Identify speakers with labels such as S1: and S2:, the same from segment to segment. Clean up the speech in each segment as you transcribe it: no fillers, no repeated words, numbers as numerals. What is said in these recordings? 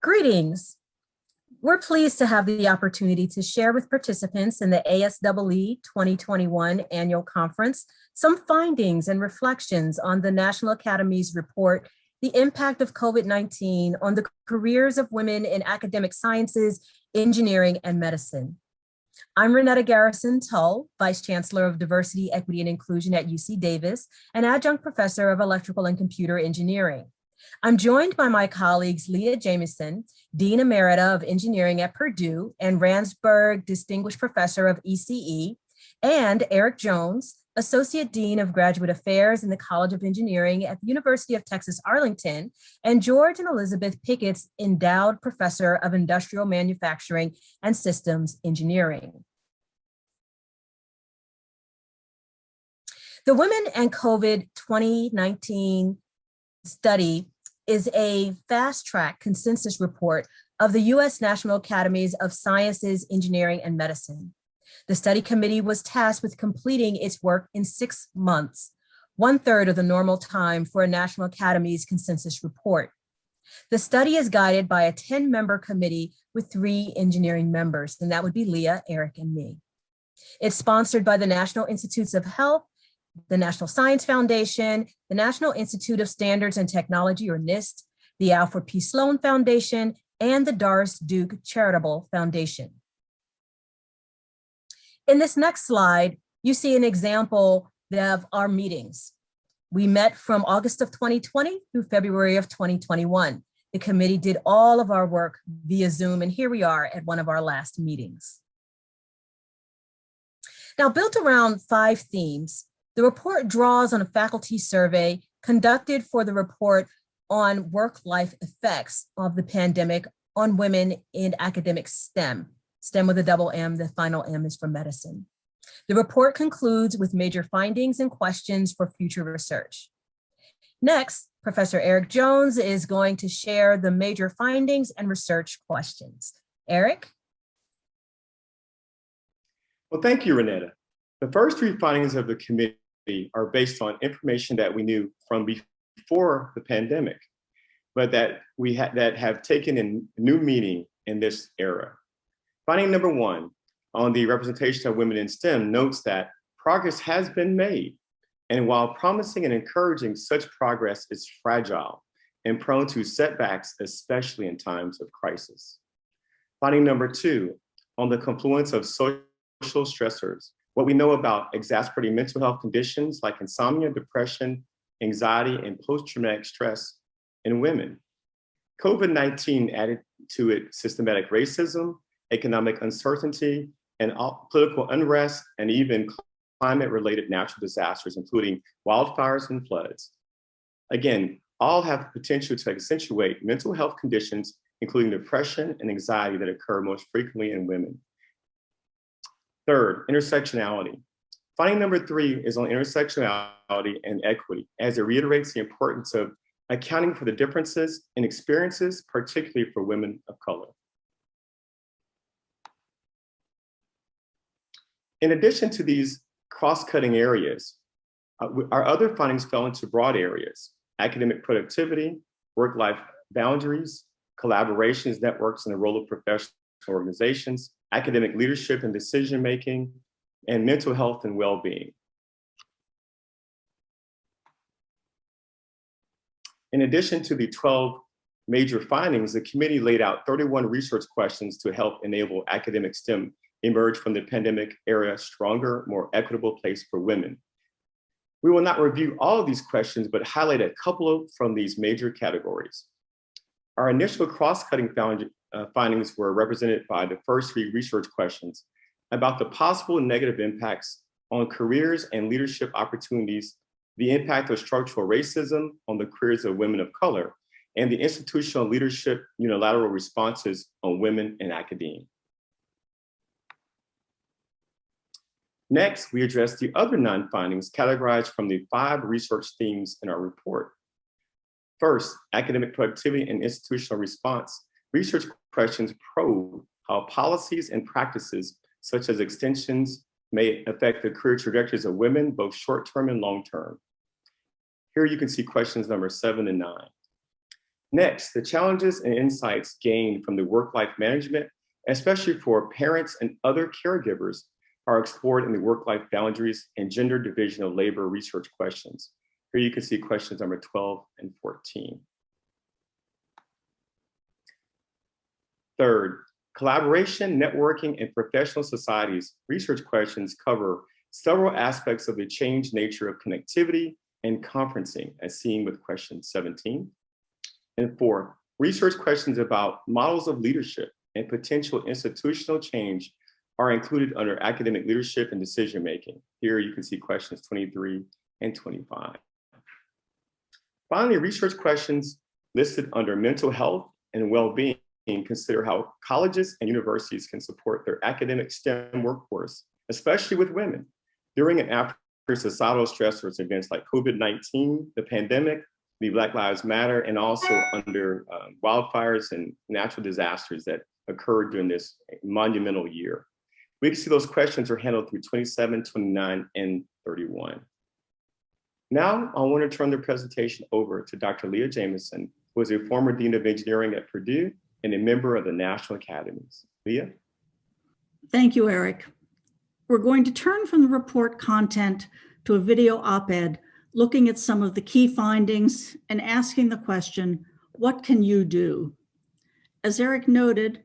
S1: Greetings. We're pleased to have the opportunity to share with participants in the ASEE 2021 Annual Conference some findings and reflections on the National Academy's report, The Impact of COVID-19 on the Careers of Women in Academic Sciences, Engineering, and Medicine. I'm Renetta Garrison-Tull, Vice Chancellor of Diversity, Equity, and Inclusion at UC Davis and Adjunct Professor of Electrical and Computer Engineering. I'm joined by my colleagues Leah Jamieson, Dean Emerita of Engineering at Purdue and Ransburg Distinguished Professor of ECE, and Eric Jones, Associate Dean of Graduate Affairs in the College of Engineering at the University of Texas Arlington, and George and Elizabeth Pickett's Endowed Professor of Industrial Manufacturing and Systems Engineering. The Women and COVID 2019 study is a fast-track consensus report of the U.S. National Academies of Sciences, Engineering, and Medicine. The study committee was tasked with completing its work in 6 months, 1/3 of the normal time for a National Academy's consensus report. The study is guided by a 10-member committee with 3 engineering members, and that would be Leah, Eric, and me. It's sponsored by the National Institutes of Health, the National Science Foundation, the National Institute of Standards and Technology, or NIST, the Alfred P. Sloan Foundation, and the Doris Duke Charitable Foundation. In this next slide, you see an example of our meetings. We met from August of 2020 through February of 2021. The committee did all of our work via Zoom, and here we are at one of our last meetings. Now, built around 5 themes, the report draws on a faculty survey conducted for the report on work-life effects of the pandemic on women in academic STEM. STEM with a double M, the final M is for medicine. The report concludes with major findings and questions for future research. Next, Professor Eric Jones is going to share the major findings and research questions. Eric?
S2: Well, thank you, Renetta. The first 3 findings of the committee are based on information that we knew from before the pandemic, but that have taken in new meaning in this era. Finding number 1 on the representation of women in STEM notes that progress has been made, and while promising and encouraging, such progress is fragile and prone to setbacks, especially in times of crisis. Finding number 2 on the confluence of social stressors, what we know about exacerbating mental health conditions like insomnia, depression, anxiety, and post-traumatic stress in women. COVID-19 added to it systematic racism, economic uncertainty, and political unrest, and even climate-related natural disasters, including wildfires and floods. Again, all have potential to accentuate mental health conditions, including depression and anxiety that occur most frequently in women. Third, intersectionality. Finding number 3 is on intersectionality and equity, as it reiterates the importance of accounting for the differences in experiences, particularly for women of color. In addition to these cross-cutting areas, our other findings fell into broad areas: academic productivity, work-life boundaries, collaborations, networks, and the role of professional organizations, academic leadership and decision-making, and mental health and well-being. In addition to the 12 major findings, the committee laid out 31 research questions to help enable academic STEM emerge from the pandemic era stronger, more equitable place for women. We will not review all of these questions, but highlight a couple from these major categories. Our initial cross-cutting findings were represented by the first 3 research questions about the possible negative impacts on careers and leadership opportunities, the impact of structural racism on the careers of women of color, and the institutional leadership unilateral responses on women in academia. Next, we addressed the other 9 findings categorized from the 5 research themes in our report. First, academic productivity and institutional response. Research questions probe how policies and practices, such as extensions, may affect the career trajectories of women, both short-term and long-term. Here you can see questions number 7 and 9. Next, the challenges and insights gained from the work-life management, especially for parents and other caregivers, are explored in the work-life boundaries and gender division of labor research questions. Here you can see questions number 12 and 14. Third, collaboration, networking, and professional societies research questions cover several aspects of the changed nature of connectivity and conferencing, as seen with question 17. And fourth, research questions about models of leadership and potential institutional change are included under academic leadership and decision-making. Here you can see questions 23 and 25. Finally, research questions listed under mental health and well-being consider how colleges and universities can support their academic STEM workforce, especially with women, during and after societal stressors events like COVID-19, the pandemic, the Black Lives Matter, and also under wildfires and natural disasters that occurred during this monumental year. We can see those questions are handled through 27, 29, and 31. Now, I want to turn the presentation over to Dr. Leah Jamison, who is a former Dean of Engineering at Purdue and a member of the National Academies. Leah?
S3: Thank you, Eric. We're going to turn from the report content to a video op-ed looking at some of the key findings and asking the question, what can you do? As Eric noted,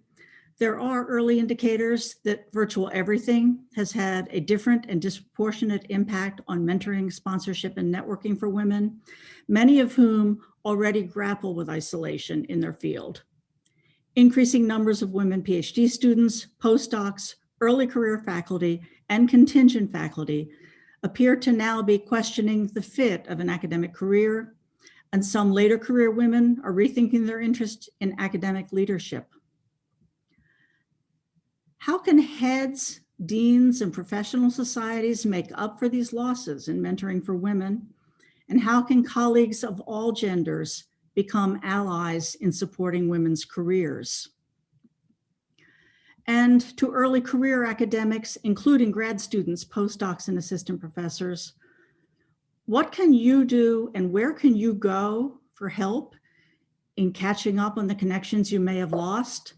S3: there are early indicators that virtual everything has had a different and disproportionate impact on mentoring, sponsorship, and networking for women, many of whom already grapple with isolation in their field. Increasing numbers of women PhD students, postdocs, early career faculty, and contingent faculty appear to now be questioning the fit of an academic career, and some later career women are rethinking their interest in academic leadership. How can heads, deans, and professional societies make up for these losses in mentoring for women? And how can colleagues of all genders become allies in supporting women's careers? And to early career academics, including grad students, postdocs, and assistant professors, what can you do and where can you go for help in catching up on the connections you may have lost?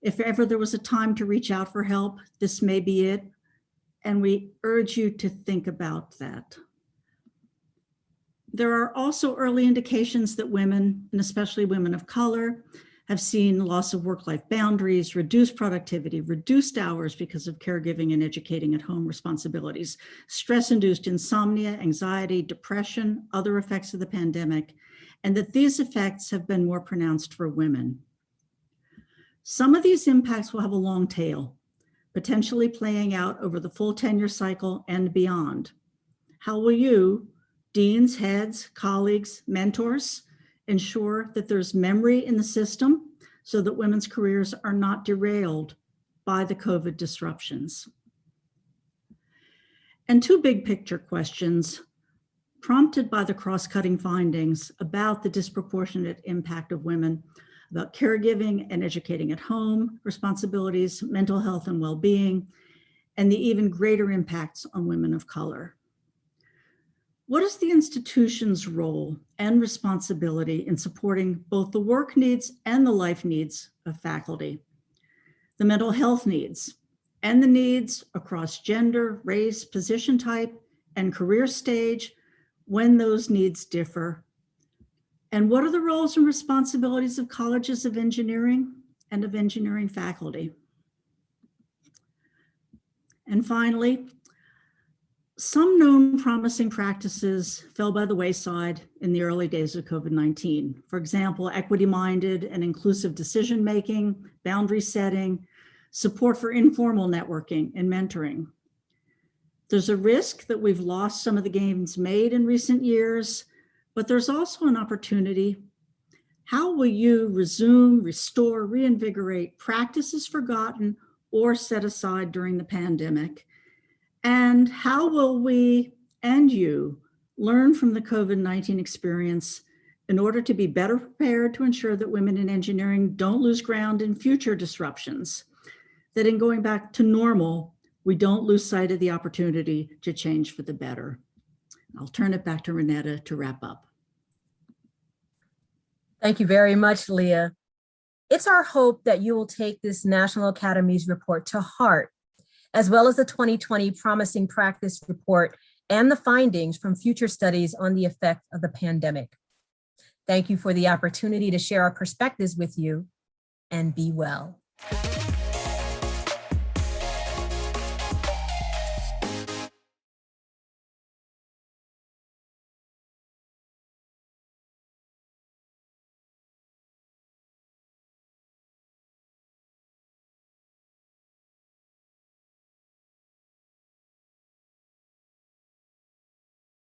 S3: If ever there was a time to reach out for help, this may be it, and we urge you to think about that. There are also early indications that women, and especially women of color, have seen loss of work-life boundaries, reduced productivity, reduced hours because of caregiving and educating at home responsibilities, stress-induced insomnia, anxiety, depression, other effects of the pandemic, and that these effects have been more pronounced for women. Some of these impacts will have a long tail, potentially playing out over the full tenure cycle and beyond. How will you, deans, heads, colleagues, mentors, ensure that there's memory in the system so that women's careers are not derailed by the COVID disruptions? And two big picture questions prompted by the cross-cutting findings about the disproportionate impact of women, about caregiving and educating at home responsibilities, mental health and well-being, and the even greater impacts on women of color. What is the institution's role and responsibility in supporting both the work needs and the life needs of faculty, the mental health needs, and the needs across gender, race, position type, and career stage when those needs differ? And what are the roles and responsibilities of colleges of engineering and of engineering faculty? And finally, some known promising practices fell by the wayside in the early days of COVID-19. For example, equity-minded and inclusive decision-making, boundary setting, support for informal networking and mentoring. There's a risk that we've lost some of the gains made in recent years, but there's also an opportunity. How will you resume, restore, reinvigorate practices forgotten or set aside during the pandemic? And how will we and you learn from the COVID-19 experience in order to be better prepared to ensure that women in engineering don't lose ground in future disruptions, that in going back to normal, we don't lose sight of the opportunity to change for the better? I'll turn it back to Renetta to wrap up.
S1: Thank you very much, Leah. It's our hope that you will take this National Academy's report to heart, as well as the 2020 Promising Practice Report and the findings from future studies on the effect of the pandemic. Thank you for the opportunity to share our perspectives with you, and be well.